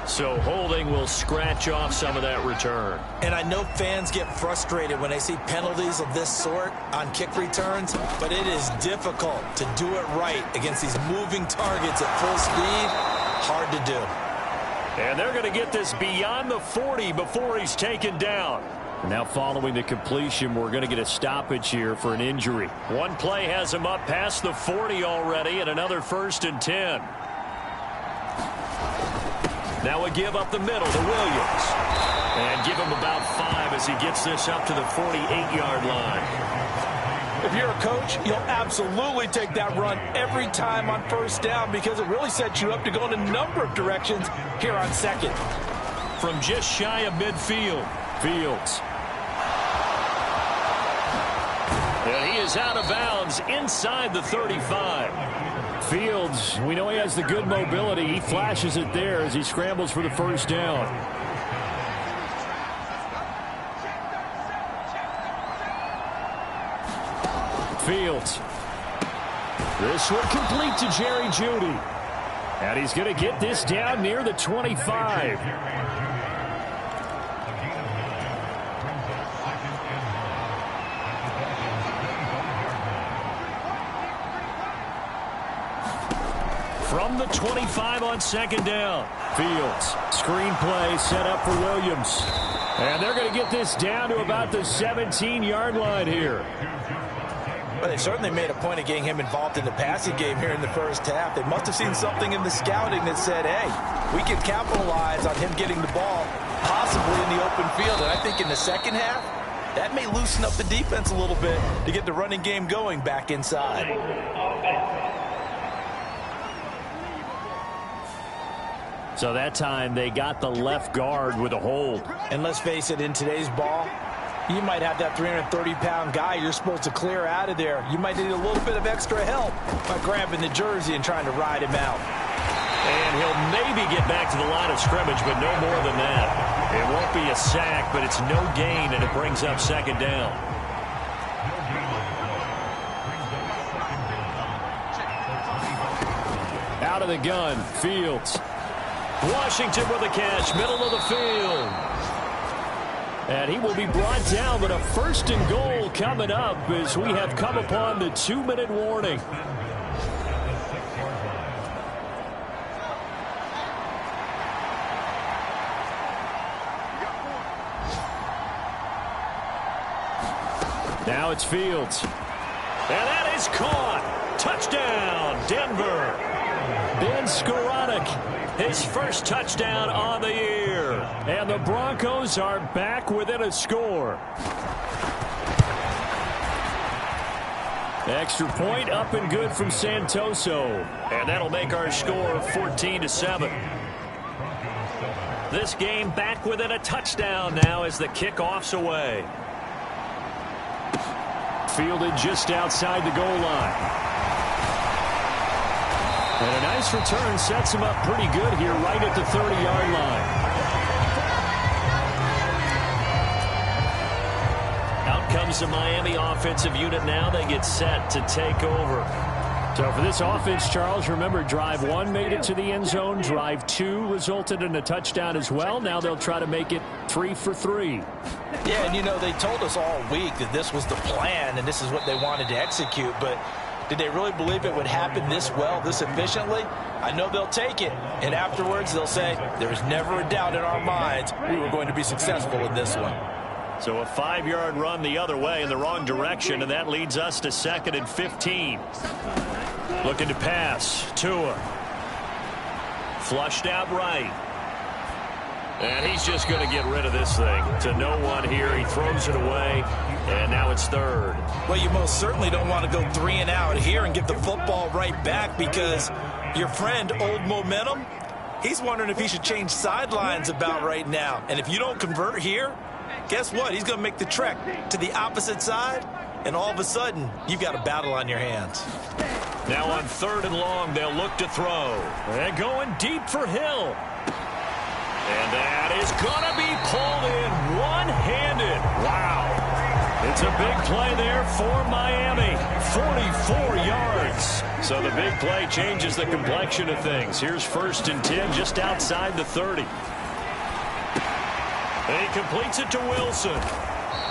So holding will scratch off some of that return. And I know fans get frustrated when they see penalties of this sort on kick returns, but it is difficult to do it right against these moving targets at full speed. Hard to do. And they're going to get this beyond the 40 before he's taken down. Now following the completion, we're going to get a stoppage here for an injury. One play has him up past the 40 already, and another 1st and 10. Now a give up the middle to Williams. And give him about 5 as he gets this up to the 48-yard line. If you're a coach, you'll absolutely take that run every time on 1st down because it really sets you up to go in a number of directions here on 2nd. From just shy of midfield, Fields. And he is out of bounds inside the 35. Fields, we know he has the good mobility. He flashes it there as he scrambles for the 1st down. Fields. This one complete to Jerry Jeudy. And he's going to get this down near the 25. From the 25 on 2nd down. Fields. Screen play set up for Williams. And they're going to get this down to about the 17-yard line here. Well, they certainly made a point of getting him involved in the passing game here in the 1st half. They must have seen something in the scouting that said, hey, we can capitalize on him getting the ball, possibly in the open field. And I think in the 2nd half, that may loosen up the defense a little bit to get the running game going back inside. So that time they got the left guard with a hold. And let's face it, in today's ball, you might have that 330-pound guy you're supposed to clear out of there. You might need a little bit of extra help by grabbing the jersey and trying to ride him out. And he'll maybe get back to the line of scrimmage, but no more than that. It won't be a sack, but it's no gain, and it brings up 2nd down. Out of the gun, Fields. Washington with the catch, middle of the field. And he will be brought down, but a 1st and goal coming up as we have come upon the 2-minute warning. Now it's Fields. And that is caught. Touchdown, Denver. Ben Skoranek, his 1st touchdown on the year. And the Broncos are back within a score. Extra point up and good from Santoso. And that'll make our score 14-7. This game back within a touchdown now as the kickoff's away. Fielded just outside the goal line. And a nice return sets him up pretty good here right at the 30-yard line. Out comes the Miami offensive unit now. They get set to take over. So for this offense, Charles, remember, drive 1 made it to the end zone. Drive 2 resulted in a touchdown as well. Now they'll try to make it 3 for 3. Yeah, and you know, they told us all week that this was the plan and this is what they wanted to execute, but did they really believe it would happen this well, this efficiently? I know they'll take it, and afterwards they'll say, there was never a doubt in our minds we were going to be successful in this one. So a 5-yard run the other way in the wrong direction, and that leads us to 2nd and 15. Looking to pass. Tua. Flushed out right. And he's just going to get rid of this thing. To no one here. He throws it away, and now it's 3rd. Well, you most certainly don't want to go 3 and out here and give the football right back because your friend, Old Momentum, he's wondering if he should change sidelines about right now. And if you don't convert here, guess what? He's going to make the trek to the opposite side, and all of a sudden, you've got a battle on your hands. Now on 3rd and long, they'll look to throw. And going deep for Hill. And that is going to be pulled in one-handed. Wow. It's a big play there for Miami. 44 yards. So the big play changes the complexion of things. Here's 1st and 10 just outside the 30. And he completes it to Wilson.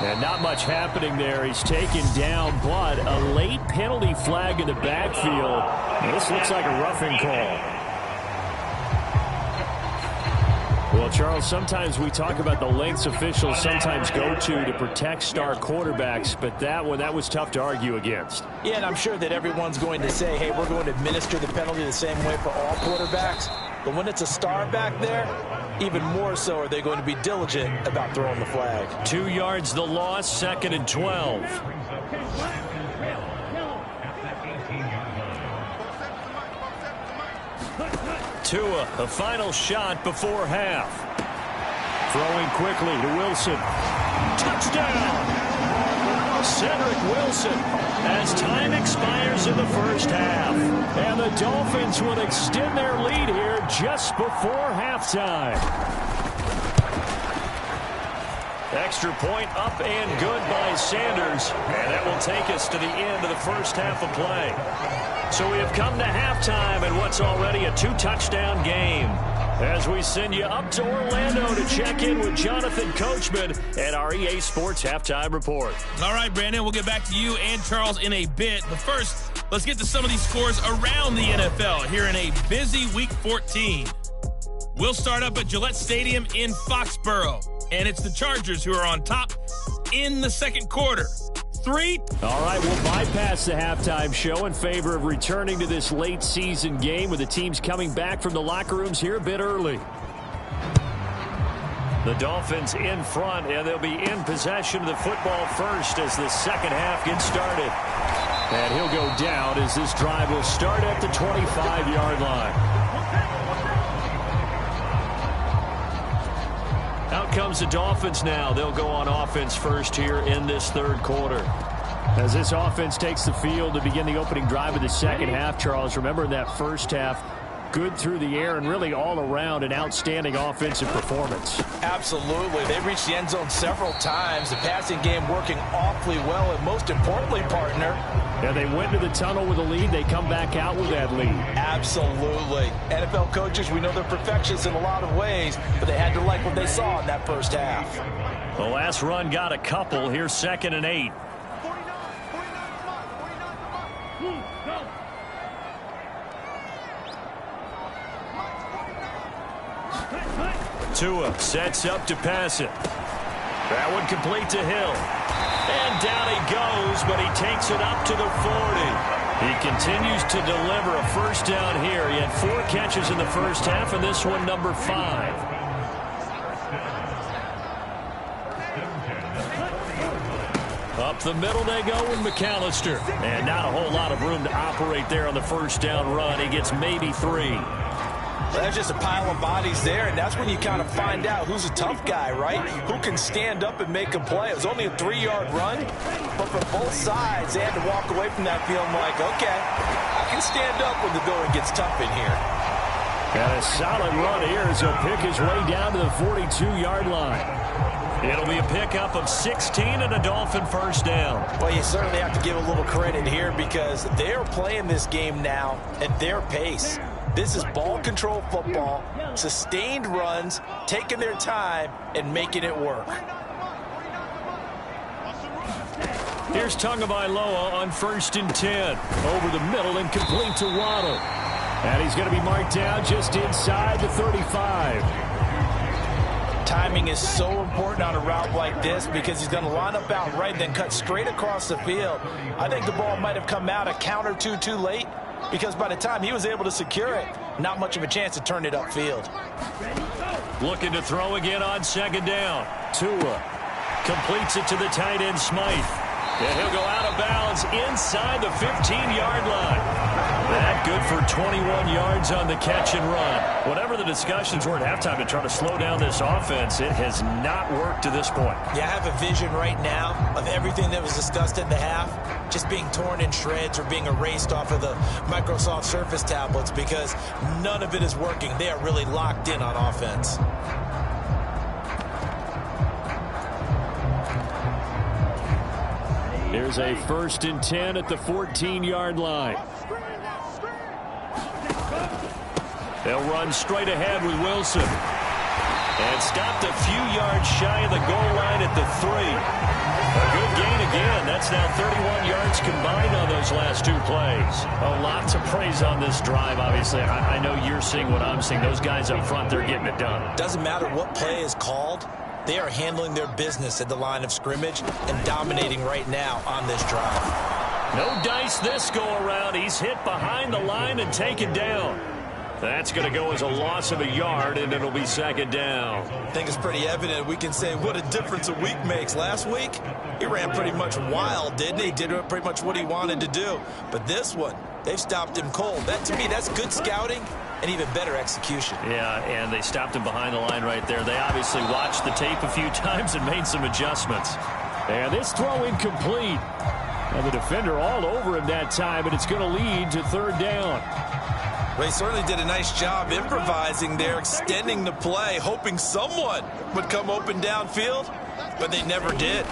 And not much happening there. He's taken down, but a late penalty flag in the backfield. This looks like a roughing call. Well, Charles, sometimes we talk about the lengths officials sometimes go to protect star quarterbacks, but that was tough to argue against. Yeah, and I'm sure that everyone's going to say, hey, we're going to administer the penalty the same way for all quarterbacks. But when it's a star back there, even more so are they going to be diligent about throwing the flag. 2 yards the loss, 2nd and 12. Tua, a final shot before half. Throwing quickly to Wilson. Touchdown! Cedric Wilson as time expires in the first half. And the Dolphins will extend their lead here just before halftime. Extra point up and good by Sanders. And that will take us to the end of the first half of play. So we have come to halftime in what's already a 2-touchdown game. As we send you up to Orlando to check in with Jonathan Coachman at our EA Sports Halftime Report. All right, Brandon, we'll get back to you and Charles in a bit. But first, let's get to some of these scores around the NFL here in a busy Week 14. We'll start up at Gillette Stadium in Foxborough. And it's the Chargers who are on top in the second quarter. 3. All right, we'll bypass the halftime show in favor of returning to this late season game with the teams coming back from the locker rooms here a bit early. The Dolphins in front, and they'll be in possession of the football first as the second half gets started. And he'll go down as this drive will start at the 25-yard line. Out comes the Dolphins now. They'll go on offense first here in this third quarter. As this offense takes the field to begin the opening drive of the second half, Charles, remember in that first half, good through the air and really all around an outstanding offensive performance. Absolutely. They reached the end zone several times. The passing game working awfully well, and most importantly, partner, yeah, they went to the tunnel with a lead. They come back out with that lead. Absolutely. NFL coaches, we know they're perfectionists in a lot of ways, but they had to like what they saw in that first half. The last run got a couple. Here's 2nd and 8. Tua sets up to pass it. That one complete to Hill. And down he goes, but he takes it up to the 40. He continues to deliver a first down here. He had 4 catches in the first half, and this one number 5. Up the middle they go with McAllister. And not a whole lot of room to operate there on the first down run. He gets maybe 3. There's just a pile of bodies there, and that's when you kind of find out who's a tough guy, right? Who can stand up and make a play. It was only a 3-yard run, but for both sides, they had to walk away from that feeling like, okay, I can stand up when the going gets tough in here. And a solid run here as he'll pick his way down to the 42-yard line. It'll be a pickup of 16 and a Dolphin first down. Well, you certainly have to give a little credit here because they're playing this game now at their pace. This is ball control football, sustained runs, taking their time, and making it work. Here's Tagovailoa on 1st and 10. Over the middle and complete to Waddle. And he's going to be marked down just inside the 35. Timing is so important on a route like this because he's going to line up out right, then cut straight across the field. I think the ball might have come out a count or two too late, because by the time he was able to secure it, not much of a chance to turn it upfield. Looking to throw again on 2nd down. Tua completes it to the tight end Smythe. And he'll go out of bounds inside the 15-yard line. That good for 21 yards on the catch and run. Whatever the discussions were at halftime to try to slow down this offense, it has not worked to this point. Yeah, I have a vision right now of everything that was discussed at the half just being torn in shreds or being erased off of the Microsoft Surface tablets because none of it is working. They are really locked in on offense. Here's a 1st and 10 at the 14-yard line. They'll run straight ahead with Wilson. And stopped a few yards shy of the goal line at the 3. A good gain again. That's now 31 yards combined on those last 2 plays. A lot to praise on this drive, obviously. I know you're seeing what I'm seeing. Those guys up front, they're getting it done. Doesn't matter what play is called. They are handling their business at the line of scrimmage and dominating right now on this drive. No dice this go-around. He's hit behind the line and taken down. That's going to go as a loss of a yard, and it'll be 2nd down. I think it's pretty evident. We can say what a difference a week makes. Last week, he ran pretty much wild, didn't he? Did pretty much what he wanted to do. But this one, they've stopped him cold. That, to me, that's good scouting and even better execution. Yeah, and they stopped him behind the line right there. They obviously watched the tape a few times and made some adjustments. And this throw incomplete. And the defender all over him that time, and it's going to lead to 3rd down. Well, he certainly did a nice job improvising there, extending the play, hoping someone would come open downfield, but they never did.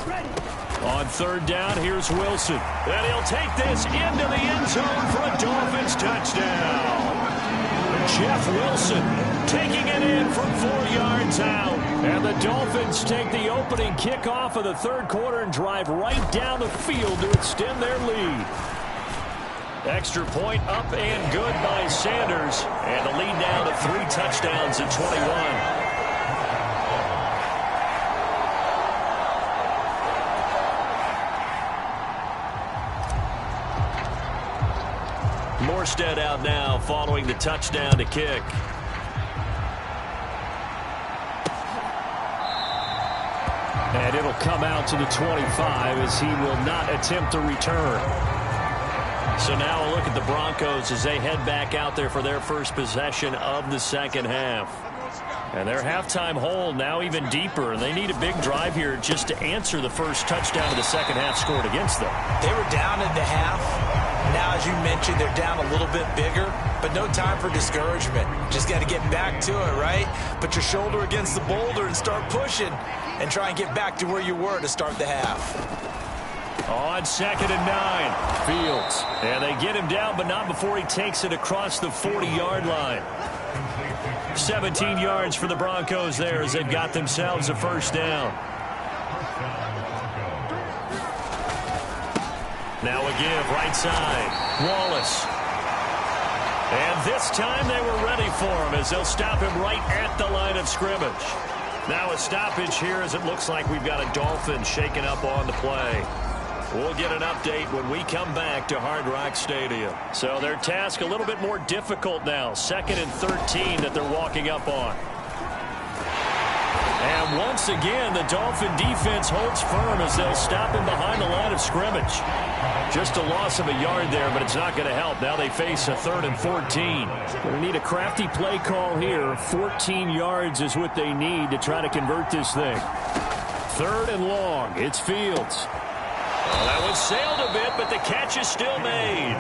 On 3rd down, here's Wilson. And he'll take this into the end zone for a Dolphins touchdown. Jeff Wilson taking it in from 4 yards out. And the Dolphins take the opening kickoff of the 3rd quarter and drive right down the field to extend their lead. Extra point up and good by Sanders. And the lead now to 3 touchdowns at 21. Morstead out now following the touchdown to kick. And it'll come out to the 25 as he will not attempt to return. So now a look at the Broncos as they head back out there for their first possession of the 2nd half. And their halftime hole now even deeper. And they need a big drive here just to answer the first touchdown of the 2nd half scored against them. They were down at the half. Now, as you mentioned, they're down a little bit bigger, but no time for discouragement. Just got to get back to it, right? Put your shoulder against the boulder and start pushing and try and get back to where you were to start the half. On 2nd and 9, Fields. And they get him down, but not before he takes it across the 40-yard line. 17 yards for the Broncos there as they've got themselves a 1st down. Now a give right side. Wallace. And this time they were ready for him as they'll stop him right at the line of scrimmage. Now a stoppage here as it looks like we've got a Dolphin shaken up on the play. We'll get an update when we come back to Hard Rock Stadium. So their task a little bit more difficult now. 2nd and 13 that they're walking up on. And once again, the Dolphin defense holds firm as they'll stop him behind the line of scrimmage. Just a loss of a yard there, but it's not going to help. Now they face a 3rd and 14. Going to need a crafty play call here. 14 yards is what they need to try to convert this thing. 3rd and long. It's Fields. Well, that one sailed a bit, but the catch is still made.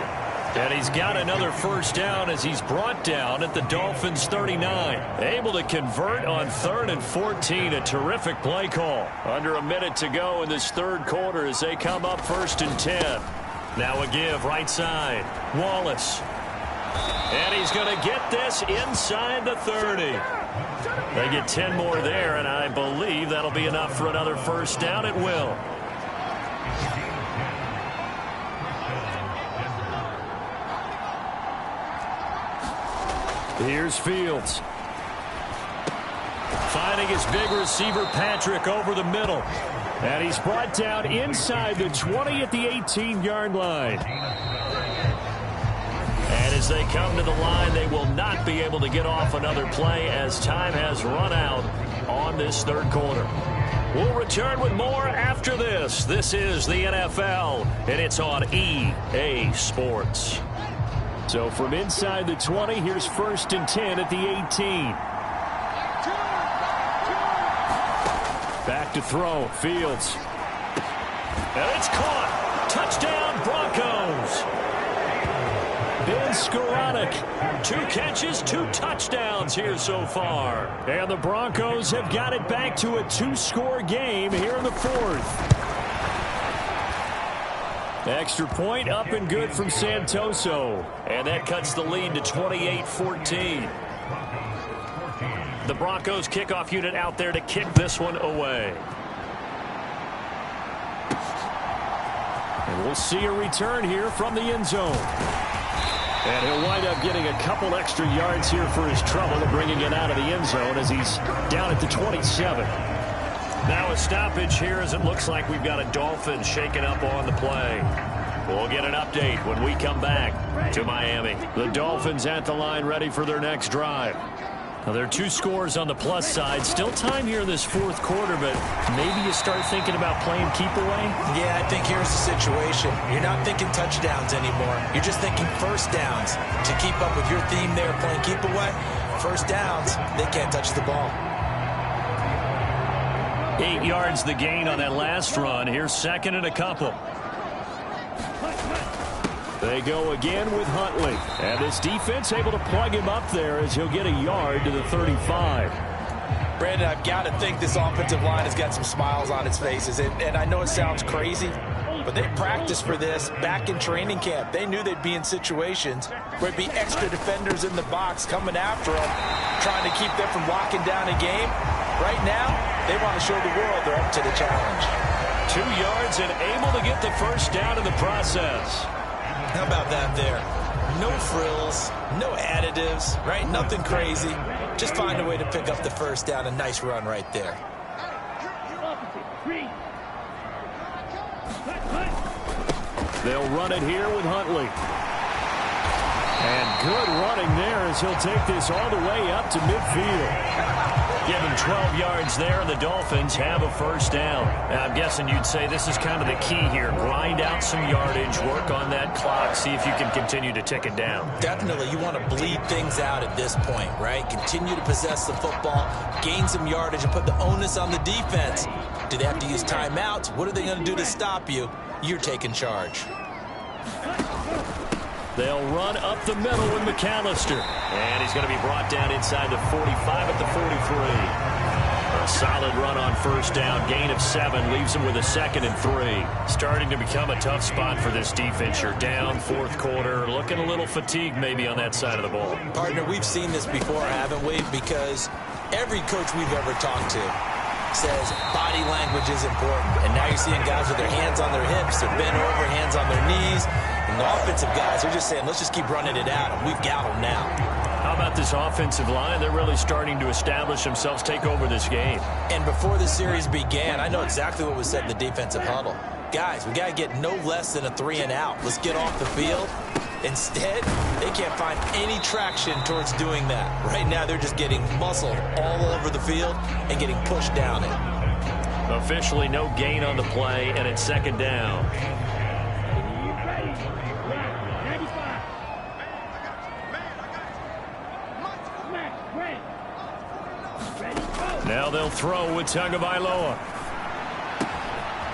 And he's got another 1st down as he's brought down at the Dolphins' 39. Able to convert on 3rd and 14. A terrific play call. Under a minute to go in this 3rd quarter as they come up 1st and 10. Now a give right side. Wallace. And he's going to get this inside the 30. They get 10 more there, and I believe that'll be enough for another 1st down. It will. Here's Fields. Finding his big receiver, Patrick, over the middle. And he's brought down inside the 20 at the 18-yard line. And as they come to the line, they will not be able to get off another play as time has run out on this 3rd quarter. We'll return with more after this. This is the NFL, and it's on EA Sports. So from inside the 20, here's 1st and 10 at the 18. Back to throw. Fields. And it's caught. Touchdown, Broncos. Ben Skoranek. 2 catches, 2 touchdowns here so far. And the Broncos have got it back to a 2-score game here in the 4th. Extra point up and good from Santoso. And that cuts the lead to 28-14. The Broncos kickoff unit out there to kick this one away. And we'll see a return here from the end zone. And he'll wind up getting a couple extra yards here for his trouble, bringing it out of the end zone as he's down at the 27. Now a stoppage here as it looks like we've got a Dolphin shaken up on the play. We'll get an update when we come back to Miami. The Dolphins at the line ready for their next drive. Now, there are 2 scores on the plus side. Still time here in this fourth quarter, but maybe you start thinking about playing keep away? Yeah, I think here's the situation. You're not thinking touchdowns anymore. You're just thinking first downs. To keep up with your theme there, playing keep away, first downs, they can't touch the ball. 8 yards the gain on that last run. Here's second and a couple. They go again with Huntley. And this defense able to plug him up there as he'll get a yard to the 35. Brandon, I've got to think this offensive line has got some smiles on its faces. And I know it sounds crazy, but they practiced for this back in training camp. They knew they'd be in situations where it'd be extra defenders in the box coming after them, trying to keep them from locking down a game. Right now, they want to show the world they're up to the challenge. 2 yards and able to get the first down in the process. How about that there? No frills, no additives, right? Nothing crazy. Just find a way to pick up the first down. A nice run right there. They'll run it here with Huntley. And good running there as he'll take this all the way up to midfield. Give him 12 yards there, and the Dolphins have a first down. Now, I'm guessing you'd say this is kind of the key here. Grind out some yardage, work on that clock, see if you can continue to tick it down. Definitely. You want to bleed things out at this point, right? Continue to possess the football, gain some yardage, and put the onus on the defense. Do they have to use timeouts? What are they going to do to stop you? You're taking charge. They'll run up the middle with McAllister. And he's going to be brought down inside the 45 at the 43. A solid run on first down. Gain of 7 leaves him with a 2nd and 3. Starting to become a tough spot for this defense. You're down fourth quarter. Looking a little fatigued maybe on that side of the ball. Partner, we've seen this before, haven't we? Because every coach we've ever talked to says body language is important. And now you're seeing guys with their hands on their hips. They're bent over, hands on their knees. And the offensive guys are just saying, let's just keep running it out. And we've got them now. How about this offensive line? They're really starting to establish themselves, take over this game. And before the series began, I know exactly what was said in the defensive huddle. Guys, we got to get no less than a 3-and-out. Let's get off the field. Instead, they can't find any traction towards doing that. Right now, they're just getting muscled all over the field and getting pushed down it. Officially no gain on the play, and it's second down. Now they'll throw with Tagovailoa.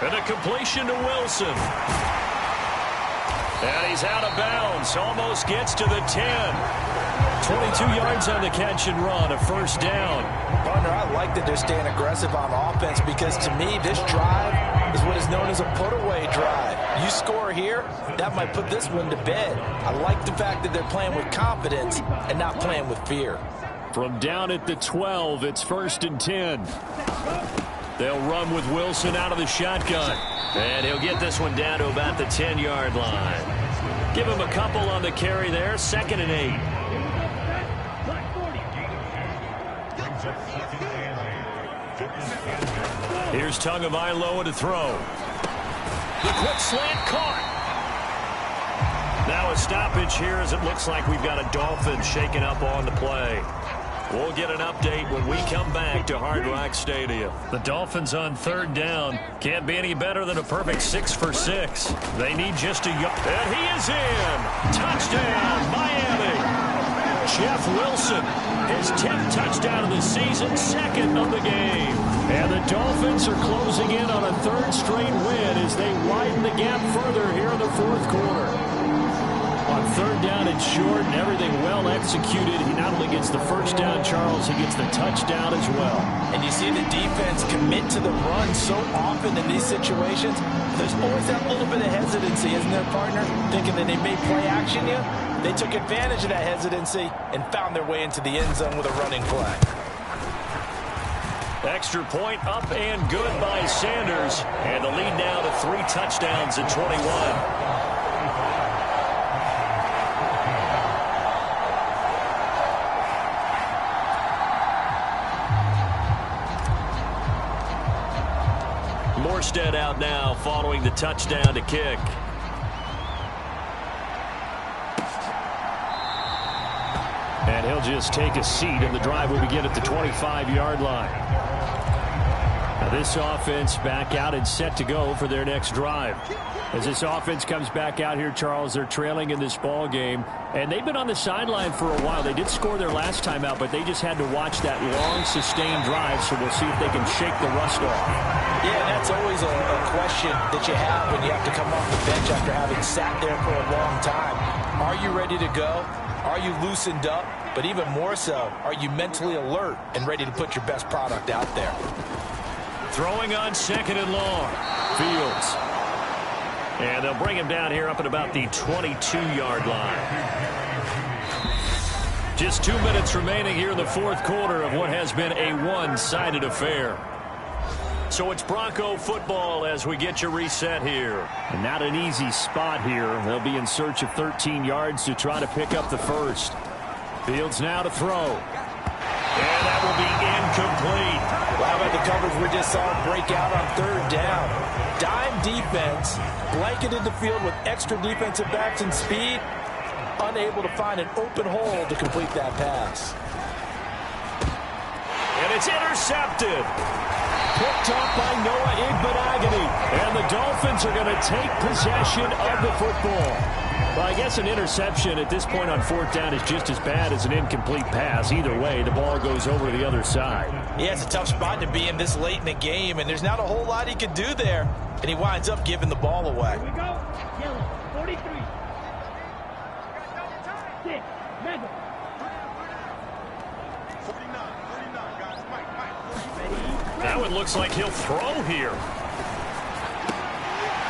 And a completion to Wilson. And he's out of bounds. Almost gets to the 10. 22 yards on the catch and run. A first down. Partner, I like that they're staying aggressive on offense because to me, this drive is what is known as a put-away drive. You score here, that might put this one to bed. I like the fact that they're playing with confidence and not playing with fear. From down at the 12, it's 1st and 10. They'll run with Wilson out of the shotgun. And he'll get this one down to about the 10-yard line. Give him a couple on the carry there. 2nd and 8. Here's Tagovailoa to throw. The quick slant caught. Now a stoppage here as it looks like we've got a Dolphin shaken up on the play. We'll get an update when we come back to Hard Rock Stadium. The Dolphins on 3rd down. Can't be any better than a perfect 6 for 6. They need just a... And he is in! Touchdown, Miami! Jeff Wilson, his 10th touchdown of the season, 2nd of the game. And the Dolphins are closing in on a 3rd straight win as they widen the gap further here in the 4th quarter. On third down and short, and everything well executed. He not only gets the first down, Charles, he gets the touchdown as well. And you see the defense commit to the run so often in these situations. There's always that little bit of hesitancy, isn't there, partner? Thinking that they may play action you. They took advantage of that hesitancy and found their way into the end zone with a running play. Extra point up and good by Sanders. And the lead now to 3 touchdowns at 21. Morstead out now following the touchdown to kick. And he'll just take a seat, and the drive will begin at the 25-yard line. Now this offense back out and set to go for their next drive. As this offense comes back out here, Charles, they're trailing in this ball game, and they've been on the sideline for a while. They did score their last time out, but they just had to watch that long, sustained drive, so we'll see if they can shake the rust off. Yeah, and that's always a question that you have when you have to come off the bench after having sat there for a long time. Are you ready to go? Are you loosened up? But even more so, are you mentally alert and ready to put your best product out there? Throwing on second and long. Fields. And they'll bring him down here up at about the 22-yard line. Just 2 minutes remaining here in the fourth quarter of what has been a one-sided affair. So it's Bronco football as we get you reset here. And not an easy spot here. They'll be in search of 13 yards to try to pick up the first. Fields now to throw. And that will be incomplete. Well, how about the coverage we just saw break out on third down? Dime defense, blanketed the field with extra defensive backs and speed, unable to find an open hole to complete that pass. And it's intercepted. Picked off by Noah Igbenogany. And the Dolphins are going to take possession of the football. Well, I guess an interception at this point on fourth down is just as bad as an incomplete pass. Either way, the ball goes over to the other side. Yeah, it's a tough spot to be in this late in the game, and there's not a whole lot he could do there. And he winds up giving the ball away. Here we go. Yellow, 43. 6, Mega. 49, guys. Mike. Now it looks like he'll throw here.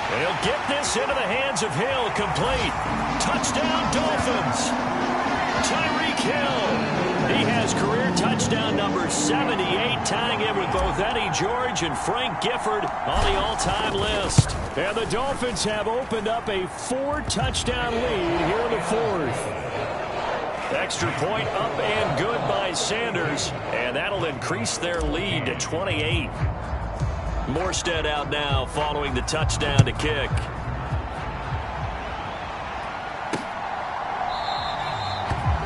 And he'll get this into the hands of Hill. Complete. Touchdown, Dolphins. Tyreek Hill. He has career touchdown number 78, tying him with both Eddie George and Frank Gifford on the all-time list. And the Dolphins have opened up a 4-touchdown lead here in the fourth. Extra point up and good by Sanders, and that'll increase their lead to 28. Morstead out now following the touchdown to kick.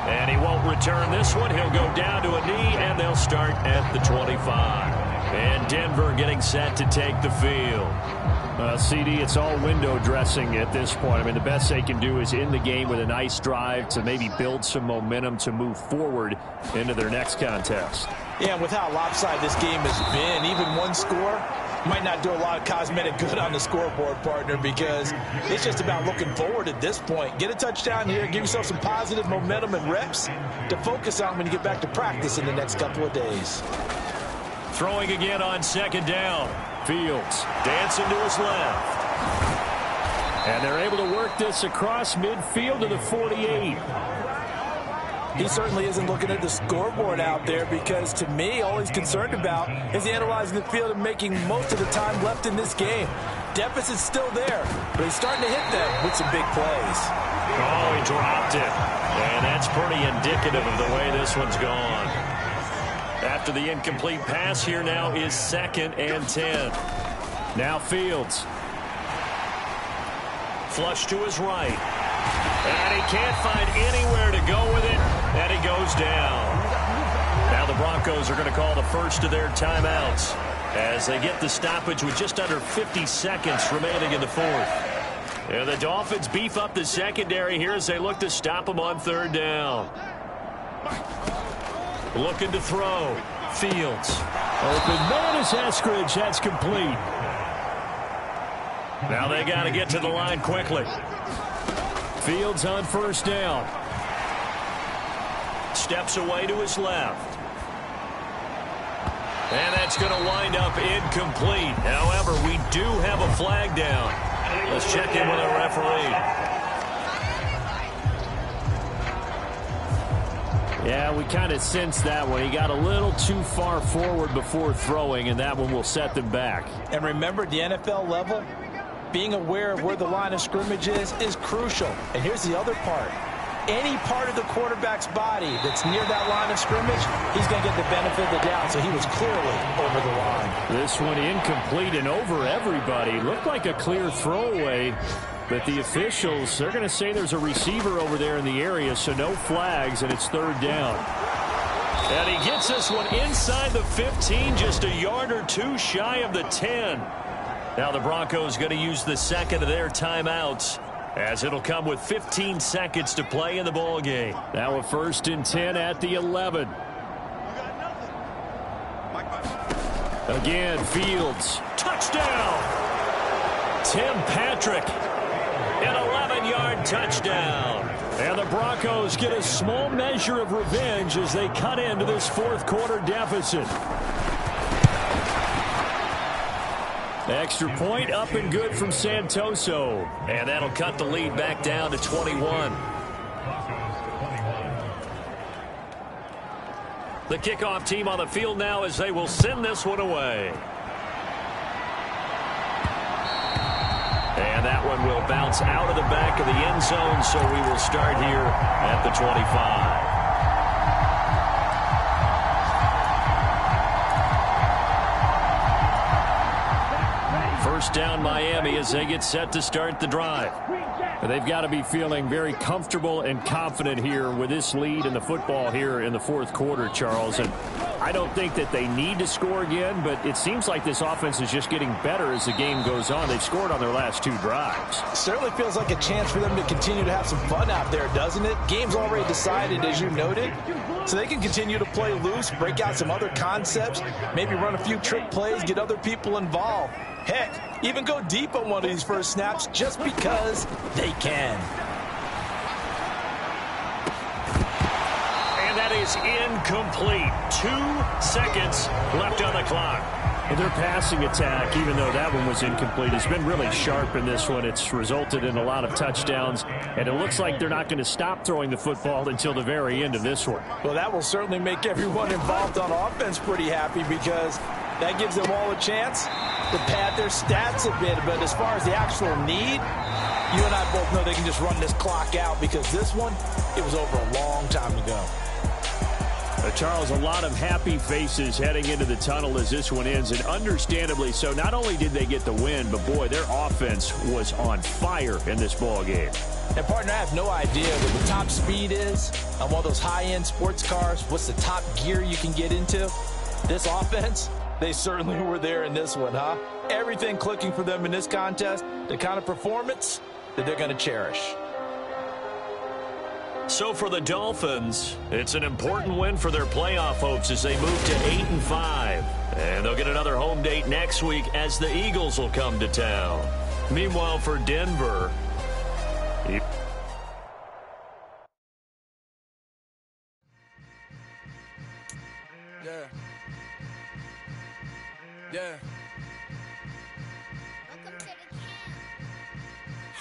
And he won't return this one. He'll go down to a knee, and they'll start at the 25. And Denver getting set to take the field. CD, it's all window dressing at this point. I mean, the best they can do is end the game with a nice drive to maybe build some momentum to move forward into their next contest. Yeah, and with how lopsided this game has been, even one score might not do a lot of cosmetic good on the scoreboard, partner, because it's just about looking forward at this point. Get a touchdown here, give yourself some positive momentum and reps to focus on when you get back to practice in the next couple of days. Throwing again on second down. Fields dancing to his left. And they're able to work this across midfield to the 48. He certainly isn't looking at the scoreboard out there, because to me, all he's concerned about is analyzing the field and making most of the time left in this game. Deficit's still there, but he's starting to hit them with some big plays. Oh, he dropped it. And that's pretty indicative of the way this one's gone. After the incomplete pass, here now is 2nd and 10. Now Fields. Flush to his right. And he can't find anywhere to go with it, and he goes down. Now the Broncos are going to call the first of their timeouts as they get the stoppage with just under 50 seconds remaining in the fourth. And the Dolphins beef up the secondary here as they look to stop them on third down. Looking to throw. Fields. Open man is Eskridge. That's complete. Now they got to get to the line quickly. Fields on first down. Steps away to his left. And that's going to wind up incomplete. However, we do have a flag down. Let's check in with our referee. Yeah, we kind of sensed that one. He got a little too far forward before throwing, and that one will set them back. And remember, the NFL level, being aware of where the line of scrimmage is crucial. And here's the other part. Any part of the quarterback's body that's near that line of scrimmage, he's going to get the benefit of the doubt. So he was clearly over the line. This one incomplete and over everybody. Looked like a clear throwaway, but the officials, they're going to say there's a receiver over there in the area, so no flags, and it's third down. And he gets this one inside the 15, just a yard or two shy of the 10. Now the Broncos going to use the second of their timeouts, as it'll come with 15 seconds to play in the ball game. Now a 1st and 10 at the 11. Again, Fields. Touchdown! Tim Patrick. An 11-yard touchdown. And the Broncos get a small measure of revenge as they cut into this fourth quarter deficit. Extra point up and good from Santoso. And that'll cut the lead back down to 21. The kickoff team on the field now as they will send this one away. And that one will bounce out of the back of the end zone, so we will start here at the 25. First down Miami as they get set to start the drive. They've got to be feeling very comfortable and confident here with this lead in the football here in the fourth quarter, Charles. And I don't think that they need to score again, but it seems like this offense is just getting better as the game goes on. They've scored on their last 2 drives. Certainly feels like a chance for them to continue to have some fun out there, doesn't it? Game's already decided, as you noted, so they can continue to play loose, break out some other concepts, maybe run a few trick plays, get other people involved. Heck, even go deep on one of these first snaps just because they can. And that is incomplete. 2 seconds left on the clock. And their passing attack, even though that one was incomplete, has been really sharp in this one. It's resulted in a lot of touchdowns, and it looks like they're not going to stop throwing the football until the very end of this one. Well, that will certainly make everyone involved on offense pretty happy, because that gives them all a chance to pad their stats a bit. But as far as the actual need, you and I both know they can just run this clock out, because this one, it was over a long time ago. Charles, a lot of happy faces heading into the tunnel as this one ends, and understandably so. Not only did they get the win, but boy, their offense was on fire in this ball game. And partner, I have no idea what the top speed is on one of those high-end sports cars. What's the top gear you can get into? This offense, they certainly were there in this one, huh? Everything clicking for them in this contest, the kind of performance that they're going to cherish. So for the Dolphins, it's an important win for their playoff hopes as they move to 8-5. And they'll get another home date next week as the Eagles will come to town. Meanwhile, for Denver,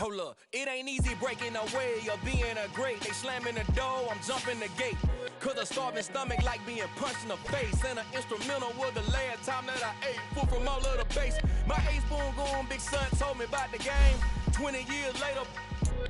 Hold up, it ain't easy breaking away or being a great. They slamming the door, I'm jumping the gate. Cause a starving stomach like being punched in the face. And an instrumental was the last time that I ate food from all of the base. My A-spoon going, big son told me about the game. 20 years later,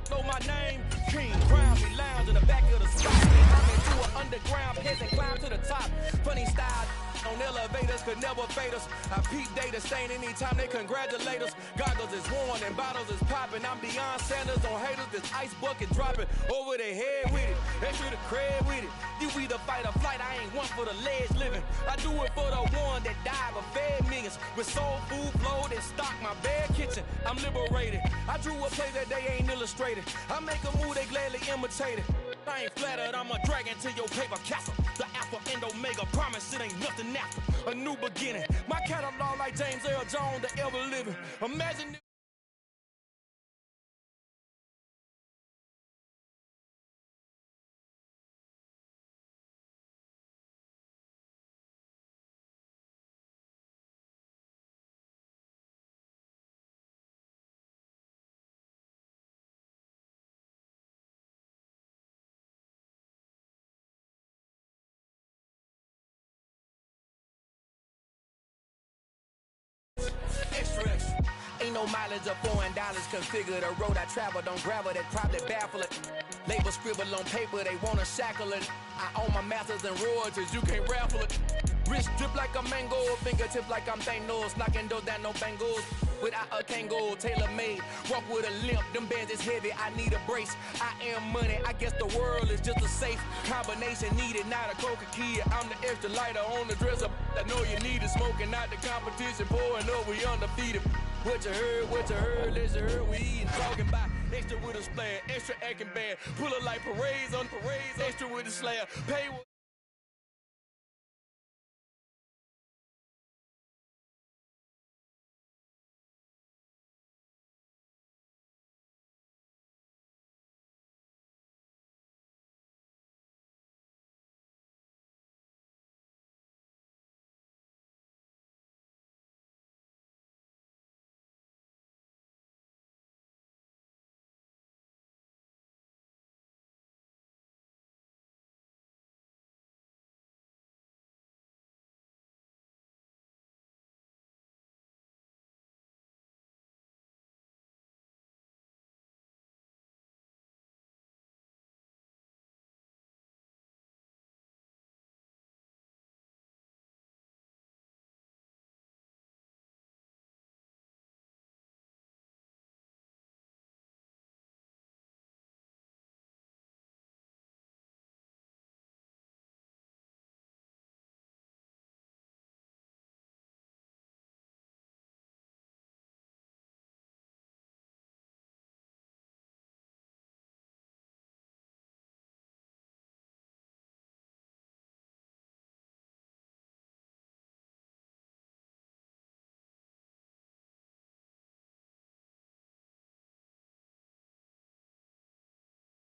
know my name. King, crown me, lounge in the back of the spot. I'm into an underground peasant, climb to the top. Funny style. On elevators could never fade us. I peep data stain anytime they congratulate us. Goggles is worn and bottles is popping. I'm Deion Sanders on haters. This ice bucket dropping over their head with it. Extra the cred with it. You either fight or flight. I ain't one for the ledge living. I do it for the one that died but fed millions. With soul food flowed and stock my bad kitchen. I'm liberated. I drew a play that they ain't illustrated. I make a move they gladly imitate it. I ain't flattered, I'm a dragon to your paper castle. The alpha and omega, promise it ain't nothing after. A new beginning. My catalog like James Earl Jones, the ever living. Imagine low mileage of $4. Configure the road I travel, don't gravel, that probably baffle it. Label scribble on paper, they wanna shackle it. I own my masters and royalties, you can't raffle it. Wrist drip like a mango, fingertip like I'm Thanos. Knocking doors down, no bangles. Without a Kango, tailor-made. Walk with a limp, them bands is heavy, I need a brace. I am money, I guess the world is just a safe combination needed, not a coca key. I'm the extra lighter on the dresser. I know you need it, smoking out the competition, pouring up, we undefeated. What you heard, let's heard, we eating, talking about extra with a splash, extra acting bad. Pull it like parades on parades, extra with a slayer. Pay